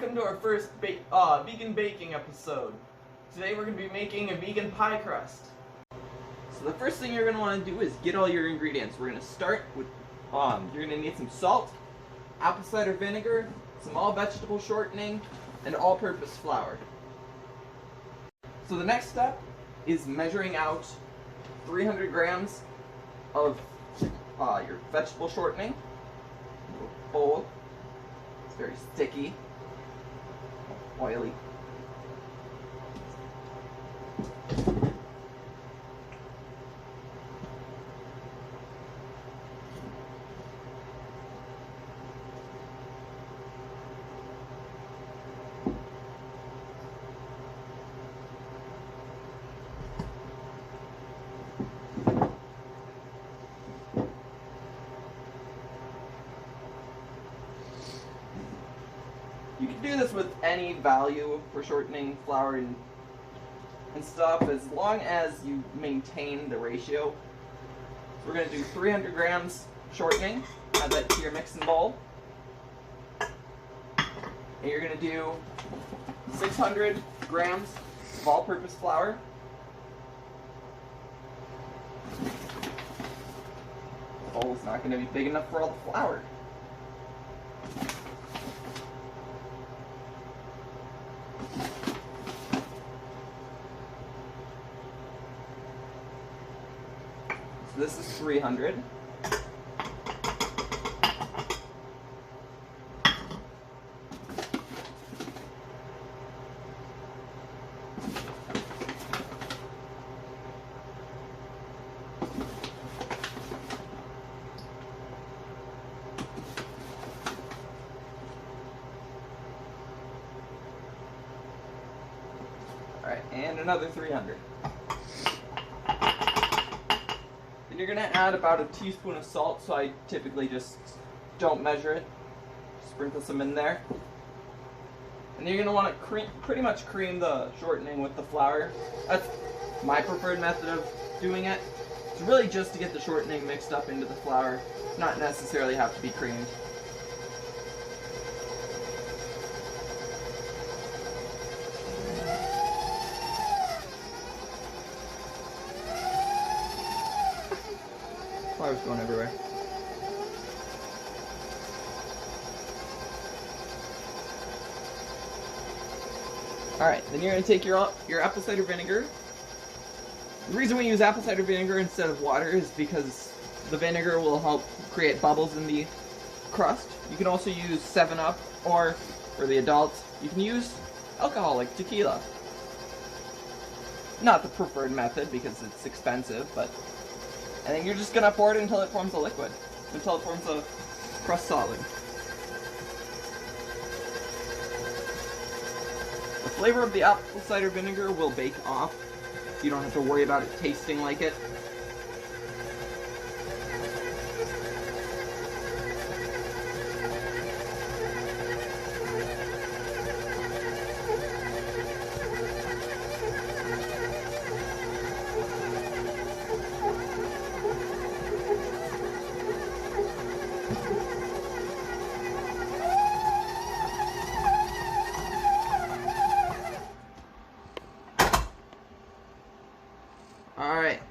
welcome to our first vegan baking episode. Today we're going to be making a vegan pie crust. So the first thing you're going to want to do is get all your ingredients. We're going to start with, you're going to need some salt, apple cider vinegar, some all vegetable shortening, and all-purpose flour. So the next step is measuring out 300 grams of your vegetable shortening. A bowl. It's very sticky, oily. You can do this with any value for shortening flour and stuff, as long as you maintain the ratio. So we're going to do 300 grams shortening, add that to your mixing bowl. And you're going to do 600 grams of all-purpose flour. The bowl's not going to be big enough for all the flour. So this is 300. Alright, and another 300. Then you're going to add about a teaspoon of salt, so I typically just don't measure it. Sprinkle some in there. And then you're going to want to pretty much cream the shortening with the flour. That's my preferred method of doing it. It's really just to get the shortening mixed up into the flour, not necessarily have to be creamed. Flour's going everywhere. Alright, then you're going to take your apple cider vinegar. The reason we use apple cider vinegar instead of water is because the vinegar will help create bubbles in the crust. You can also use 7-Up, or for the adults, you can use alcohol like tequila. Not the preferred method because it's expensive, but... And then you're just going to pour it until it forms a liquid, until it forms a crust solid. The flavor of the apple cider vinegar will bake off. You don't have to worry about it tasting like it. Alright,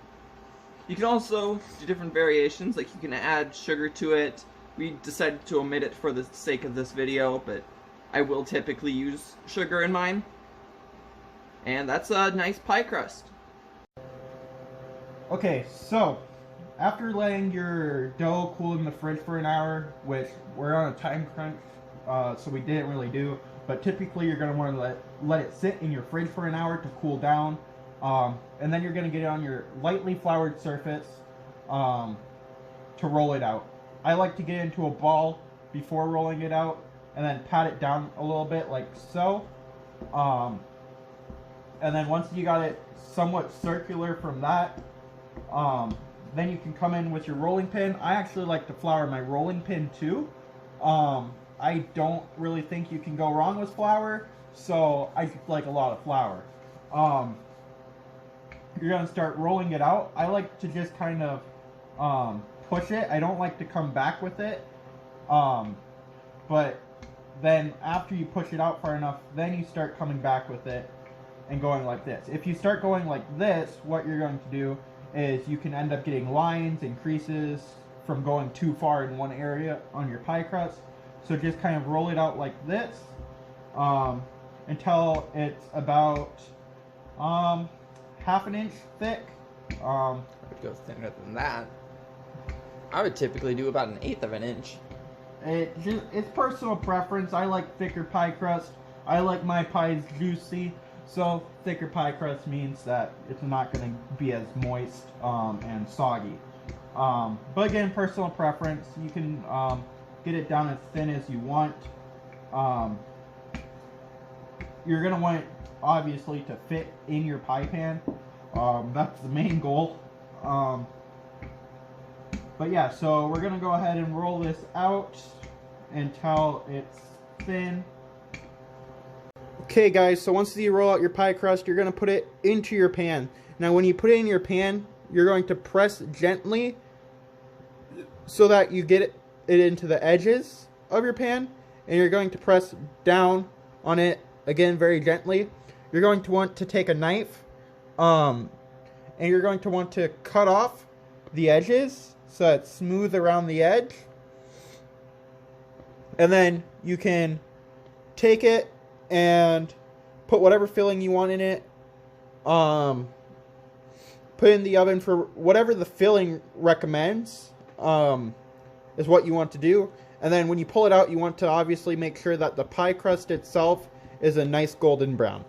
you can also do different variations, like you can add sugar to it. We decided to omit it for the sake of this video, but I will typically use sugar in mine. And that's a nice pie crust. Okay, so after letting your dough cool in the fridge for an hour, which we're on a time crunch, so we didn't really do, but typically you're going to want to let it sit in your fridge for an hour to cool down. And then you're going to get it on your lightly floured surface to roll it out. I like to get into a ball before rolling it out and then pat it down a little bit like so. And then once you got it somewhat circular from that, then you can come in with your rolling pin. I actually like to flour my rolling pin too. I don't really think you can go wrong with flour, so I like a lot of flour. You're going to start rolling it out. I like to just kind of push it. I don't like to come back with it. But then after you push it out far enough, then you start coming back with it and going like this. If you start going like this, what you're going to do is you can end up getting lines and creases from going too far in one area on your pie crust. So just kind of roll it out like this until it's about half an inch thick. I would go thinner than that. I would typically do about 1/8 of an inch. It's personal preference. I like thicker pie crust. I like my pies juicy, so thicker pie crust means that it's not going to be as moist and soggy. But again, personal preference. You can get it down as thin as you want. You're going to want it, obviously, to fit in your pie pan. That's the main goal. But yeah, so we're going to go ahead and roll this out until it's thin. Okay guys, so once you roll out your pie crust, you're going to put it into your pan. Now when you put it in your pan, you're going to press gently so that you get it into the edges of your pan. And you're going to press down on it, again, very gently. You're going to want to take a knife and you're going to want to cut off the edges so it's smooth around the edge. And then you can take it and put whatever filling you want in it. Put it in the oven for whatever the filling recommends is what you want to do. And then when you pull it out, you want to obviously make sure that the pie crust itself is a nice golden brown.